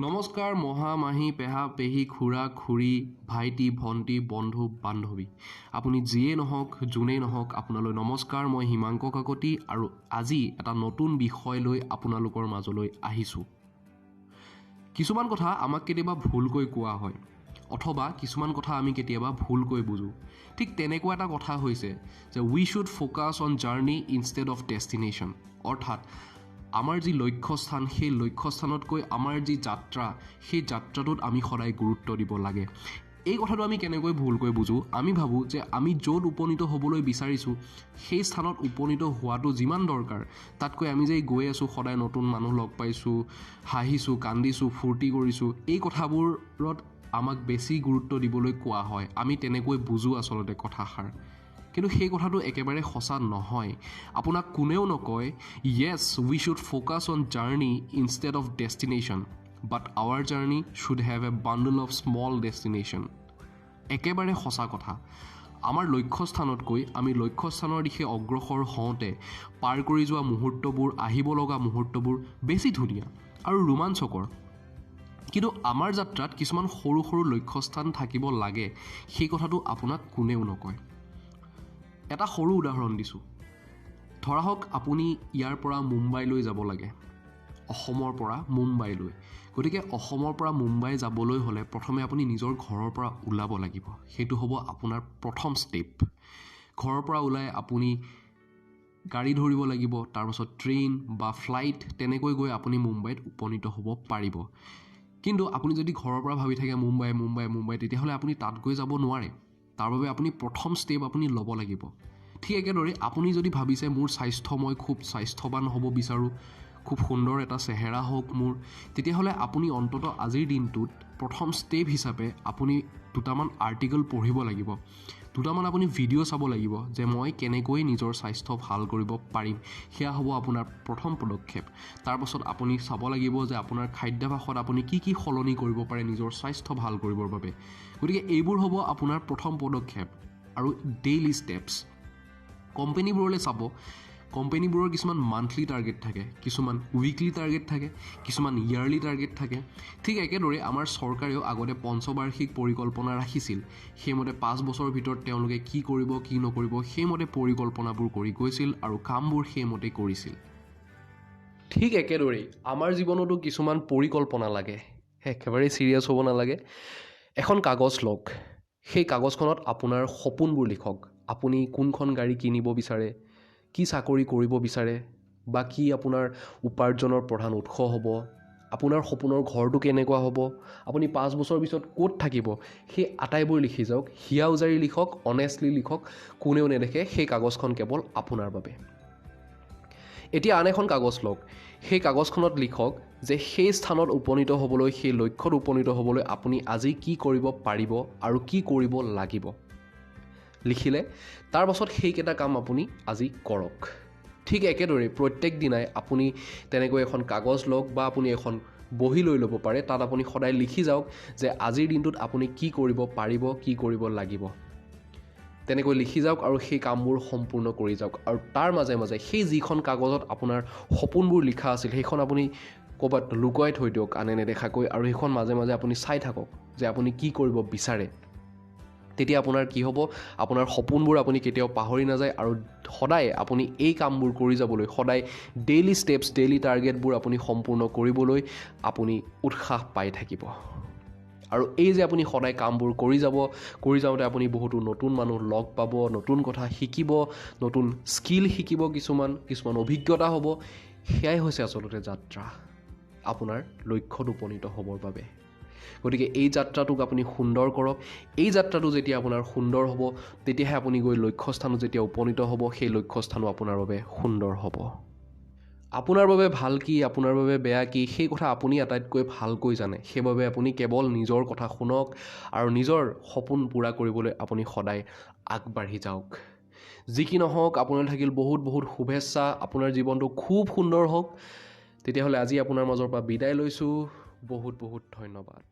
নমস্কাৰ মহা মাহী পেহা পেহী খুৰা খুৰী ভাইটি ভণ্টি বন্ধু বান্ধৱী আপুনি যিয়ে নহওক যোনেই নহওক আপোনালৈ নমস্কাৰ মই হিমাংক কাকতি আৰু আজি এটা নতুন বিষয় লৈ আপোনালোকৰ মাজলৈ আহিছোঁ কিছুমান কথা আমাক কেতিয়াবা ভুলকৈ কোৱা হয় অথবা কিছুমান কথা আমি কেতিয়াবা ভুলকৈ বুজো ঠিক তেনেকুৱা এটা কথা হৈছে যে we should focus on journey instead of destination অৰ্থাৎ আমাৰ যি লক্ষ্যস্থান সেই লক্ষ্যস্থানতকৈ আমাৰ যি যাত্ৰা সেই যাত্ৰাটোত আমি সদায় গুৰুত্ব দিব লাগে এই কথাটো আমি কেনেকৈ ভুলকৈ বুজো আমি ভাবো যে আমি য'ত উপনীত হ'বলৈ বিচাৰিছোঁ সেই স্থানত উপনীত হোৱাটো যিমান দৰকাৰ তাতকৈ আমি যে গৈ আছোঁ সদায় নতুন মানুহ লগ পাইছোঁ হাঁহিছোঁ কান্দিছোঁ ফূৰ্তি কৰিছোঁ এই কথাবোৰত আমাক বেছি গুৰুত্ব দিবলৈ কোৱা হয় আমি তেনেকৈ বুজো আচলতে কথাষাৰ কিন্তু সেই কথাটো একেবাৰে সঁচা নহয় আপোনাক কোনেও নকয় yes we should focus on journey instead of destination but our journey should have a bundle of small destination একেবাৰে সঁচা কথা আমাৰ লক্ষ্যস্থানতকৈ আমি লক্ষ্যস্থানৰ দিশে অগ্ৰসৰ হওঁতে পাৰ কৰি যোৱা মুহূৰ্তবোৰ আহিব লগা মুহূৰ্তবোৰ বেছি ধুনীয়া আৰু ৰোমাঞ্চকৰ কিন্তু আমাৰ যাত্ৰাত কিছুমান সৰু সৰু লক্ষ্যস্থান থাকিব লাগে সেই কথাটো আপোনাক কোনেও নকয় এটা সৰু উদাহৰণ দিছোঁ ধৰা হওক আপুনি ইয়াৰ পৰা মুম্বাইলৈ যাব লাগে অসমৰ পৰা মুম্বাইলৈ গতিকে অসমৰ পৰা মুম্বাই যাবলৈ হ'লে প্ৰথমে আপুনি নিজৰ ঘৰৰ পৰা ওলাব লাগিব সেইটো হ'ব আপোনাৰ প্ৰথম ষ্টেপ ঘৰৰ পৰা ওলাই আপুনি গাড়ী ধৰিব লাগিব তাৰপাছত ট্ৰেইন বা ফ্লাইট তেনেকৈ গৈ আপুনি মুম্বাইত উপনীত হ'ব পাৰিব কিন্তু আপুনি যদি ঘৰৰ পৰা ভাবি থাকে মুম্বাই মুম্বাই মুম্বাই তেতিয়াহ'লে আপুনি তাত গৈ যাব নোৱাৰে তাৰ বাবে আপুনি প্ৰথম ষ্টেপ আপুনি ল'ব লাগিব ঠিক একেদৰে আপুনি যদি ভাবিছে মোৰ স্বাস্থ্য মই খুব স্বাস্থ্যৱান হ'ব বিচাৰোঁ খুব সুন্দৰ এটা চেহেৰা হওক মোৰ তেতিয়াহ'লে আপুনি অন্তত আজিৰ দিনটোত প্ৰথম ষ্টেপ হিচাপে আপুনি দুটামান আৰ্টিকল পঢ়িব লাগিব দুটামান আপুনি ভিডিঅ' চাব লাগিব যে মই কেনেকৈ নিজৰ স্বাস্থ্য ভাল কৰিব পাৰিম সেয়া হ'ব আপোনাৰ প্ৰথম পদক্ষেপ তাৰপাছত আপুনি চাব লাগিব যে আপোনাৰ খাদ্যাভ্যাসত আপুনি কি কি সলনি কৰিব পাৰে নিজৰ স্বাস্থ্য ভাল কৰিবৰ বাবে গতিকে এইবোৰ হ'ব আপোনাৰ প্ৰথম পদক্ষেপ আৰু ডেইলি ষ্টেপছ কোম্পানীবোৰলৈ চাব কোম্পানীবোৰৰ কিছুমান মান্থলি টাৰ্গেট থাকে কিছুমান উইকলি টাৰ্গেট থাকে কিছুমান ইয়াৰলি টাৰ্গেট থাকে ঠিক একেদৰে আমাৰ চৰকাৰেও আগতে পঞ্চবাৰ্ষিক পৰিকল্পনা ৰাখিছিল সেইমতে 5 বছৰৰ ভিতৰত তেওঁলোকে কি কৰিব কি নকৰিব সেইমতে পৰিকল্পনাবোৰ কৰি গৈছিল আৰু কামবোৰ সেইমতে কৰিছিল ঠিক একেদৰেই আমাৰ জীৱনতো কিছুমান পৰিকল্পনা লাগে একেবাৰে চিৰিয়াছ হ'ব নালাগে এখন কাগজ লওক সেই কাগজখনত আপোনাৰ সপোনবোৰ লিখক আপুনি কোনখন গাড়ী কিনিব বিচাৰে কি চাকৰি কৰিব বিচাৰে বা কি আপোনাৰ উপাৰ্জনৰ প্ৰধান উৎস হ'ব আপোনাৰ সপোনৰ ঘৰটো কেনেকুৱা হ'ব আপুনি 5 বছৰ পিছত ক'ত থাকিব সেই আটাইবোৰ লিখি যাওক হিয়া উজাৰি লিখক অনেষ্টলি লিখক কোনেও নেদেখে সেই কাগজখন কেৱল আপোনাৰ বাবে এতিয়া আন এখন কাগজ লওক সেই কাগজখনত লিখক যে সেই স্থানত উপনীত হ'বলৈ সেই লক্ষ্যত উপনীত হ'বলৈ আপুনি আজি কি কৰিব পাৰিব আৰু কি কৰিব লাগিব লিখিলে তাৰ পাছত সেইকেইটা কাম আপুনি আজি কৰক ঠিক একেদৰে প্ৰত্যেক দিনাই আপুনি তেনেকৈ এখন কাগজ লওক বা আপুনি এখন বহি লৈ ল'ব পাৰে তাত আপুনি সদায় লিখি যাওক যে আজিৰ দিনটোত আপুনি কি কৰিব পাৰিব কি কৰিব লাগিব তেনেকৈ লিখি যাওক আৰু সেই কামবোৰ সম্পূৰ্ণ কৰি যাওক আৰু তাৰ মাজে মাজে সেই যিখন কাগজত আপোনাৰ সপোনবোৰ লিখা আছিল সেইখন আপুনি ক'ৰবাত লুকুৱাই থৈ দিয়ক আনে নেদেখাকৈ আৰু সেইখন মাজে মাজে আপুনি চাই থাকক যে আপুনি কি কৰিব বিচাৰে তেতিয়া আপোনাৰ কি হ'ব আপোনাৰ সপোনবোৰ আপুনি কেতিয়াও পাহৰি নাযায় আৰু সদায় আপুনি এই কামবোৰ কৰি যাবলৈ সদায় ডেইলি ষ্টেপছ ডেইলি টাৰ্গেটবোৰ আপুনি সম্পূৰ্ণ কৰিবলৈ আপুনি উৎসাহ পাই থাকিব আৰু এই যে আপুনি সদায় কামবোৰ কৰি যাওঁতে আপুনি বহুতো নতুন মানুহ লগ পাব নতুন কথা শিকিব নতুন স্কিল শিকিব কিছুমান অভিজ্ঞতা হ'ব সেয়াই হৈছে আচলতে যাত্ৰা আপোনাৰ লক্ষ্যত উপনীত হ'বৰ বাবে গতিকে এই যাত্ৰাটোক আপুনি সুন্দৰ কৰক এই যাত্ৰাটো যেতিয়া আপোনাৰ সুন্দৰ হ'ব তেতিয়াহে আপুনি গৈ লক্ষ্যস্থানত যেতিয়া উপনীত হ'ব সেই লক্ষ্যস্থানো আপোনাৰ বাবে সুন্দৰ হ'ব আপোনাৰ বাবে ভাল কি আপোনাৰ বাবে বেয়া কি সেই কথা আপুনি আটাইতকৈ ভালকৈ জানে সেইবাবে আপুনি কেৱল নিজৰ কথা শুনক আৰু নিজৰ সপোন পূৰা কৰিবলৈ আপুনি সদায় আগবাঢ়ি যাওক যি কি নহওক আপোনালৈ থাকিল বহুত বহুত শুভেচ্ছা আপোনাৰ জীৱনটো খুব সুন্দৰ হওক তেতিয়াহ'লে আজি আপোনাৰ মাজৰ পৰা বিদায় লৈছোঁ বহুত বহুত ধন্যবাদ